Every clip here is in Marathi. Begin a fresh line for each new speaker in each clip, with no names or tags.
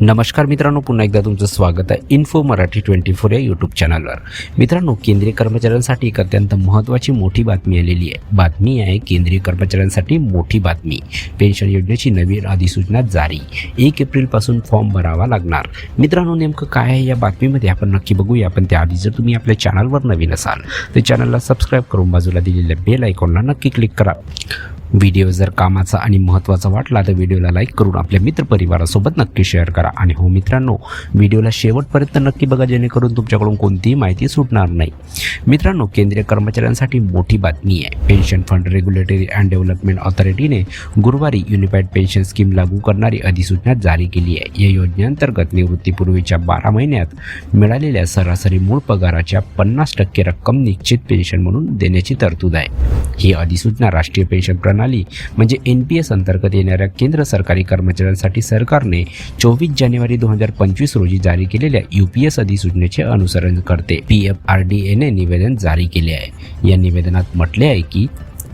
नमस्कार मित्रांनो, पुन्हा एकदा तुमचं स्वागत आहे इन्फो मराठी 24 या यूट्यूब चॅनलवर। मित्रांनो, केंद्रीय कर्मचाऱ्यांसाठी एक अत्यंत महत्त्वाची मोठी बातमी आलेली आहे। बातमी आहे केंद्रीय कर्मचाऱ्यांसाठी मोठी बातमी। पेन्शन योजनेची नवीन अधिसूचना जारी। 1 एप्रिलपासून फॉर्म भरावा लागणार। मित्रांनो, नेमकं काय आहे या बातमीमध्ये आपण नक्की बघूया। पण त्याआधी जर तुम्ही आपल्या चॅनलवर नवीन असाल तर चॅनलला सबस्क्राईब करून बाजूला दिलेल्या बेल आयकॉनला नक्की क्लिक करा। व्हिडिओ जर कामाचा आणि महत्त्वाचा वाटला तर व्हिडिओला लाईक करून आपल्या मित्रपरिवारासोबत नक्की शेअर करा। आणि हो मित्रांनो, व्हिडिओला शेवटपर्यंत नक्की बघा, जेणेकरून तुमच्याकडून कोणतीही माहिती सुटणार नाही। मित्रांनो, केंद्रीय कर्मचाऱ्यांसाठी मोठी बातमी आहे। Pension fund regulatory and development ऑथॉरिटीने गुरुवारी युनिफाईड पेन्शन स्कीम लागू करणारी अधिसूचना जारी केली आहे। या योजनेअंतर्गत निवृत्तीपूर्वीच्या 12 महिन्यात मिळालेल्या सरासरी मूळ पगाराच्या 50% रक्कम निश्चित पेन्शन म्हणून देण्याची तरतूद आहे। ही अधिसूचना राष्ट्रीय पेन्शन प्रणाली म्हणजे NPS अंतर्गत येणाऱ्या केंद्र सरकारी कर्मचाऱ्यांसाठी सरकारने 24 जानेवारी 2025 रोजी जारी केलेल्या UPS अधिसूचनेचे अनुसरण करते। PFRDAने निवेदन जारी केले आहे। या निवेदनात म्हटले आहे की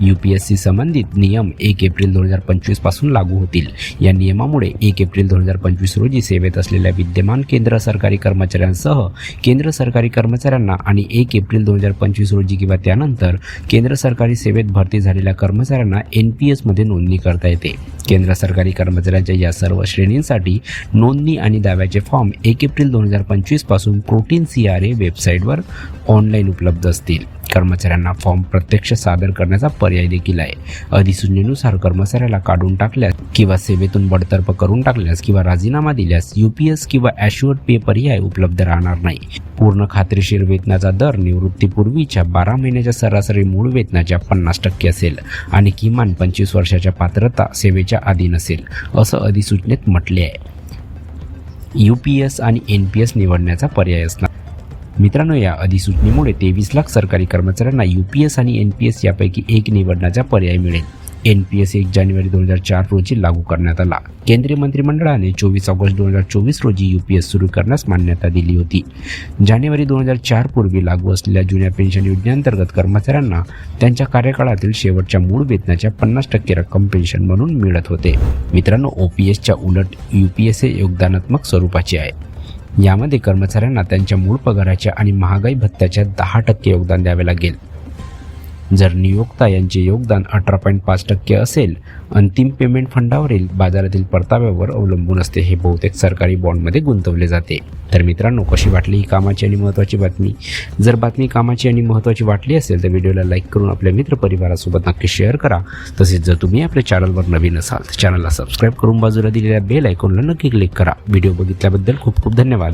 UPSशी संबंधित नियम 1 एप्रिल 2025 पासून लागू होतील। या नियमामुळे 1 एप्रिल 2025 रोजी सेवेत असलेल्या विद्यमान केंद्र सरकारी कर्मचाऱ्यांसह केंद्र सरकारी कर्मचाऱ्यांना आणि 1 एप्रिल 2025 रोजी किंवा त्यानंतर केंद्र सरकारी सेवेत भरती झालेल्या कर्मचाऱ्यांना NPS मध्ये नोंदणी करता येते। केंद्र सरकारी कर्मचाऱ्यांच्या या सर्व श्रेणींसाठी नोंदणी आणि दाव्याचे फॉर्म 1 एप्रिल 2025 पासून प्रोटीन CRA वेबसाईटवर ऑनलाईन उपलब्ध असतील। कर्मचाऱ्यांना फॉर्म प्रत्यक्ष सादर करण्याचा पर्याय देखील आहे। अधिसूचनेनुसार कर्मचाऱ्याला काढून टाकल्यास किंवा सेवेतून बडतर्फ करून टाकल्यास किंवा राजीनामा दिल्यास UPS किंवा ॲश्युअर्ड पे पर्याय उपलब्ध राहणार नाही। पूर्ण खात्रीशीर वेतनाचा दर निवृत्तीपूर्वीच्या 12 महिन्याच्या सरासरी मूळ वेतनाच्या 50% असेल आणि किमान 25 वर्षाच्या पात्रता सेवेच्या अधीन असेल, असं अधिसूचनेत म्हटले आहे। UPS आणि NPS निवडण्याचा पर्याय असणार। मित्रांनो, या अधिसूचनेमुळे 23 लाख सरकारी कर्मचाऱ्यांना UPS आणि NPS यापैकी एक निवडण्याचा पर्याय मिळेल। NPS 1 जानेवारी 2004 रोजी लागू करण्यात आला। केंद्रीय मंत्रिमंडळाने 24 ऑगस्ट 2024 रोजी UPS सुरू करण्यास मान्यता दिली होती। जानेवारी 2004 पूर्वी लागू असलेल्या जुन्या पेन्शन योजनेअंतर्गत कर्मचाऱ्यांना त्यांच्या कार्यकाळातील शेवटच्या मूळ वेतनाच्या 50% रक्कम पेन्शन म्हणून मिळत होते। मित्रांनो, OPSच्या उलट UPS हे योगदानात्मक स्वरूपाचे आहे। यामध्ये कर्मचाऱ्यांना त्यांच्या मूळ पगाराच्या आणि महागाई भत्त्याच्या 10% योगदान द्यावे लागेल। जर नियोक्ता यांचे योगदान 18.5% असेल, अंतिम पेमेंट फंडावरील बाजारातील परताव्यावर अवलंबून असते। हे बहुतेक सरकारी बॉन्डमध्ये गुंतवले जाते। तर मित्रांनो, कशी वाटली ही कामाची आणि महत्त्वाची बातमी? जर बातमी कामाची आणि महत्त्वाची वाटली असेल तर व्हिडिओला लाईक करून आपल्या मित्रपरिवारासोबत नक्की शेअर करा। तसेच जर तुम्ही आपल्या चॅनलवर नवीन असाल तर चॅनलला सबस्क्राईब करून बाजूला दिलेल्या बेल आयकॉनला नक्की क्लिक करा। व्हिडिओ बघितल्याबद्दल खूप खूप धन्यवाद।